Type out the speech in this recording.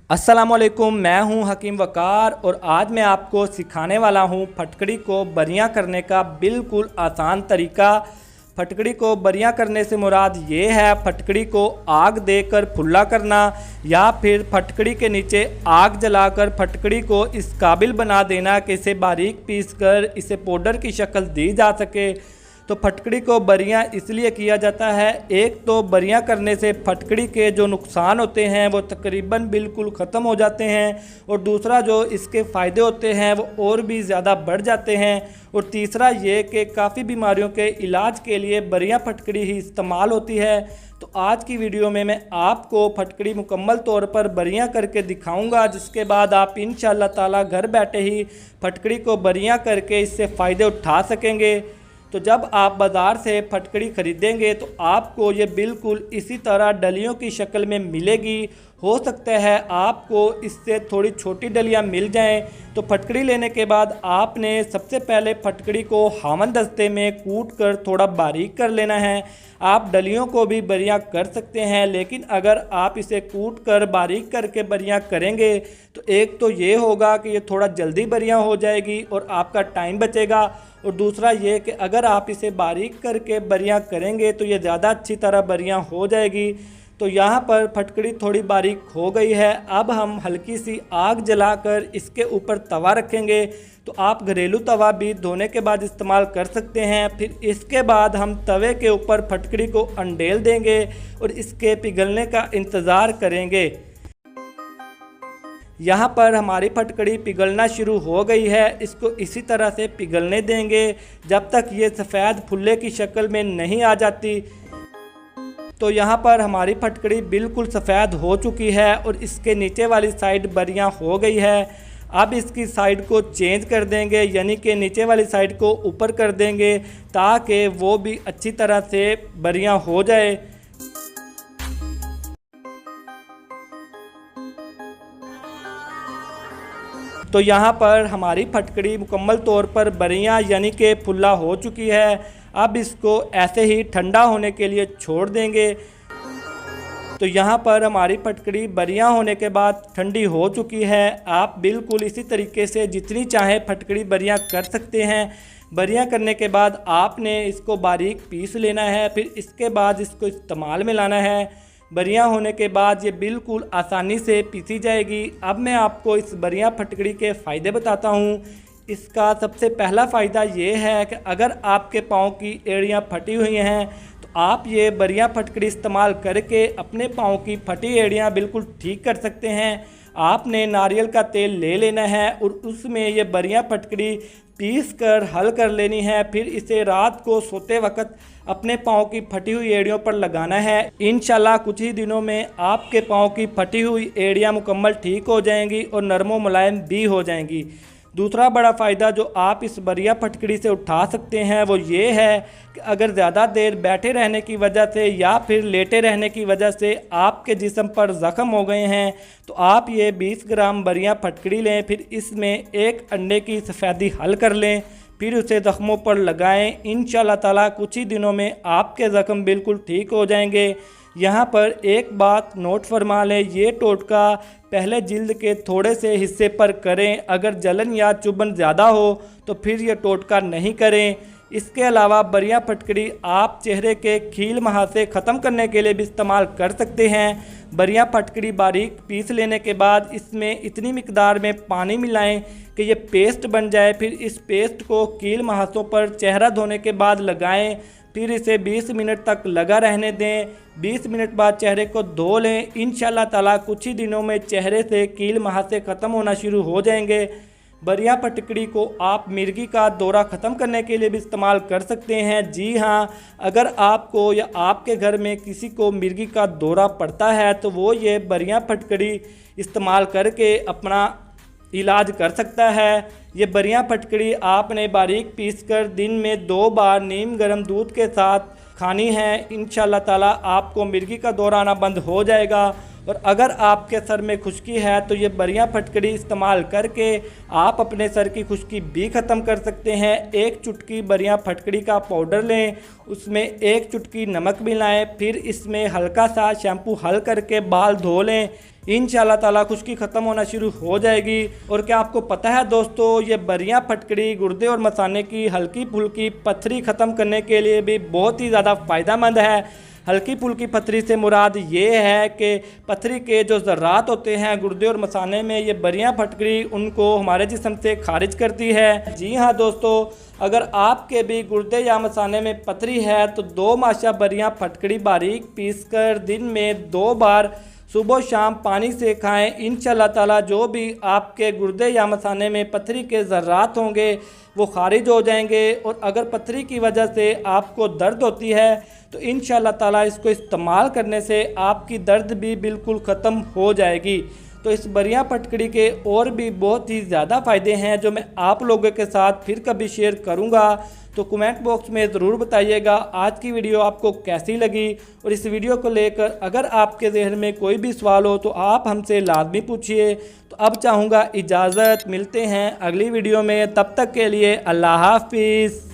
अस्सलामुअलैकुम, मैं हूं हकीम वकार और आज मैं आपको सिखाने वाला हूं फटकड़ी को बरियां करने का बिल्कुल आसान तरीका। फटकड़ी को बरियां करने से मुराद ये है फटकड़ी को आग देकर फुल्ला करना या फिर फटकड़ी के नीचे आग जलाकर फटकड़ी को इस काबिल बना देना कि इसे बारीक पीसकर इसे पाउडर की शक्ल दी जा सके। तो फटकड़ी को बरियां इसलिए किया जाता है, एक तो बरियां करने से फटकड़ी के जो नुकसान होते हैं वो तकरीबन बिल्कुल ख़त्म हो जाते हैं और दूसरा जो इसके फ़ायदे होते हैं वो और भी ज़्यादा बढ़ जाते हैं। और तीसरा ये कि काफ़ी बीमारियों के इलाज के लिए बरियां फटकड़ी ही इस्तेमाल होती है। तो आज की वीडियो में मैं आपको फटकड़ी मुकम्मल तौर पर बरियां करके दिखाऊंगा, जिसके बाद आप इंशाअल्लाह ताला घर बैठे ही फटकड़ी को बरियां करके इससे फ़ायदे उठा सकेंगे। तो जब आप बाज़ार से फटकड़ी ख़रीदेंगे तो आपको ये बिल्कुल इसी तरह डलियों की शक्ल में मिलेगी। हो सकता है आपको इससे थोड़ी छोटी डलियाँ मिल जाएं। तो फटकड़ी लेने के बाद आपने सबसे पहले फटकड़ी को हावन दस्ते में कूट कर थोड़ा बारीक कर लेना है। आप डलियों को भी बरियां कर सकते हैं, लेकिन अगर आप इसे कूट कर बारीक करके बरियां करेंगे तो एक तो ये होगा कि ये थोड़ा जल्दी बरियां हो जाएगी और आपका टाइम बचेगा, और दूसरा ये कि अगर आप इसे बारीक करके बरियां करेंगे तो ये ज़्यादा अच्छी तरह बरियां हो जाएगी। तो यहाँ पर फटकड़ी थोड़ी बारीक हो गई है। अब हम हल्की सी आग जलाकर इसके ऊपर तवा रखेंगे। तो आप घरेलू तवा भी धोने के बाद इस्तेमाल कर सकते हैं। फिर इसके बाद हम तवे के ऊपर फटकड़ी को अंडेल देंगे और इसके पिघलने का इंतज़ार करेंगे। यहाँ पर हमारी फटकड़ी पिघलना शुरू हो गई है। इसको इसी तरह से पिघलने देंगे जब तक ये सफ़ेद फुल्ले की शक्ल में नहीं आ जाती। तो यहाँ पर हमारी फटकड़ी बिल्कुल सफ़ेद हो चुकी है और इसके नीचे वाली साइड बरियां हो गई है। अब इसकी साइड को चेंज कर देंगे, यानी कि नीचे वाली साइड को ऊपर कर देंगे ताकि वो भी अच्छी तरह से बरियां हो जाए। तो यहाँ पर हमारी फटकड़ी मुकम्मल तौर पर बरियां यानी कि फुल्ला हो चुकी है। अब इसको ऐसे ही ठंडा होने के लिए छोड़ देंगे। तो यहाँ पर हमारी फटकड़ी बरियां होने के बाद ठंडी हो चुकी है। आप बिल्कुल इसी तरीके से जितनी चाहे फटकड़ी बरियां कर सकते हैं। बरियां करने के बाद आपने इसको बारीक पीस लेना है, फिर इसके बाद इसको इस्तेमाल में लाना है। बरियां होने के बाद ये बिल्कुल आसानी से पीसी जाएगी। अब मैं आपको इस बरियां फटकड़ी के फ़ायदे बताता हूँ। इसका सबसे पहला फ़ायदा ये है कि अगर आपके पाँव की एड़ियाँ फटी हुई हैं तो आप ये बरियां फटकड़ी इस्तेमाल करके अपने पाँव की फटी एड़ियाँ बिल्कुल ठीक कर सकते हैं। आपने नारियल का तेल ले लेना है और उसमें ये बरियां फटकड़ी पीस कर हल कर लेनी है। फिर इसे रात को सोते वक्त अपने पाँव की फटी हुई एड़ियों पर लगाना है। इंशाल्लाह कुछ ही दिनों में आपके पाँव की फटी हुई एड़ियाँ मुकम्मल ठीक हो जाएंगी और नरमो मुलायम भी हो जाएंगी। दूसरा बड़ा फ़ायदा जो आप इस बरियां फटकड़ी से उठा सकते हैं वो ये है कि अगर ज़्यादा देर बैठे रहने की वजह से या फिर लेटे रहने की वजह से आपके जिस्म पर ज़ख़म हो गए हैं तो आप ये 20 ग्राम बरियां फटकड़ी लें, फिर इसमें एक अंडे की सफ़ेदी हल कर लें, फिर उसे ज़ख्मों पर लगाएं। इंशाअल्लाह ताला कुछ ही दिनों में आपके ज़ख़म बिल्कुल ठीक हो जाएंगे। यहाँ पर एक बात नोट फरमा लें, ये टोटका पहले जिल्द के थोड़े से हिस्से पर करें। अगर जलन या चुभन ज़्यादा हो तो फिर ये टोटका नहीं करें। इसके अलावा बरियां फटकड़ी आप चेहरे के खील महासे ख़त्म करने के लिए भी इस्तेमाल कर सकते हैं। बरियां फटकड़ी बारीक पीस लेने के बाद इसमें इतनी मिकदार में पानी मिलाएं कि ये पेस्ट बन जाए। फिर इस पेस्ट को कील महासों पर चेहरा धोने के बाद लगाएं। फिर इसे 20 मिनट तक लगा रहने दें। 20 मिनट बाद चेहरे को धो लें। इंशाअल्लाह ताला कुछ ही दिनों में चेहरे से कील महासे ख़त्म होना शुरू हो जाएंगे। बरियां फटकड़ी को आप मिर्गी का दौरा ख़त्म करने के लिए भी इस्तेमाल कर सकते हैं। जी हाँ, अगर आपको या आपके घर में किसी को मिर्गी का दौरा पड़ता है तो वो ये बरियां फटकड़ी इस्तेमाल करके अपना इलाज कर सकता है। ये बरियां फटकड़ी आपने बारीक पीसकर दिन में 2 बार नीम गर्म दूध के साथ खानी है। इंशाअल्लाह ताला आपको मिर्गी का दौरा आना बंद हो जाएगा और अगर आपके सर में खुश्की है तो ये बरियां फटकड़ी इस्तेमाल करके आप अपने सर की खुश्की भी ख़त्म कर सकते हैं। एक चुटकी बरियां फटकड़ी का पाउडर लें, उसमें एक चुटकी नमक मिलाएं, फिर इसमें हल्का सा शैम्पू हल करके बाल धो लें। इंशाल्लाह ताला खुश्की ख़त्म होना शुरू हो जाएगी। और क्या आपको पता है दोस्तों, ये बरियां फटकड़ी गुर्दे और मसाने की हल्की फुल्की पथरी ख़त्म करने के लिए भी बहुत ही ज़्यादा फ़ायदेमंद है। हल्की फुल्की पथरी से मुराद ये है कि पथरी के जो ज़र्रात होते हैं गुर्दे और मसाने में, ये बरियां फटकड़ी उनको हमारे जिस्म से खारिज करती है। जी हाँ दोस्तों, अगर आपके भी गुर्दे या मसाने में पथरी है तो 2 माशा बरियां फटकड़ी बारीक पीसकर दिन में 2 बार सुबह शाम पानी से खाएं। इंशाल्लाह ताला जो भी आपके गुर्दे या मसाने में पथरी के ज़र्रात होंगे वो खारिज हो जाएंगे। और अगर पथरी की वजह से आपको दर्द होती है तो इंशाल्लाह ताला इसको इस्तेमाल करने से आपकी दर्द भी बिल्कुल ख़त्म हो जाएगी। तो इस बरियां फटकड़ी के और भी बहुत ही ज़्यादा फ़ायदे हैं जो मैं आप लोगों के साथ फिर कभी शेयर करूंगा। तो कमेंट बॉक्स में ज़रूर बताइएगा आज की वीडियो आपको कैसी लगी। और इस वीडियो को लेकर अगर आपके ज़हन में कोई भी सवाल हो तो आप हमसे लाजमी पूछिए। तो अब चाहूँगा इजाज़त, मिलते हैं अगली वीडियो में, तब तक के लिए अल्लाह हाफिज़।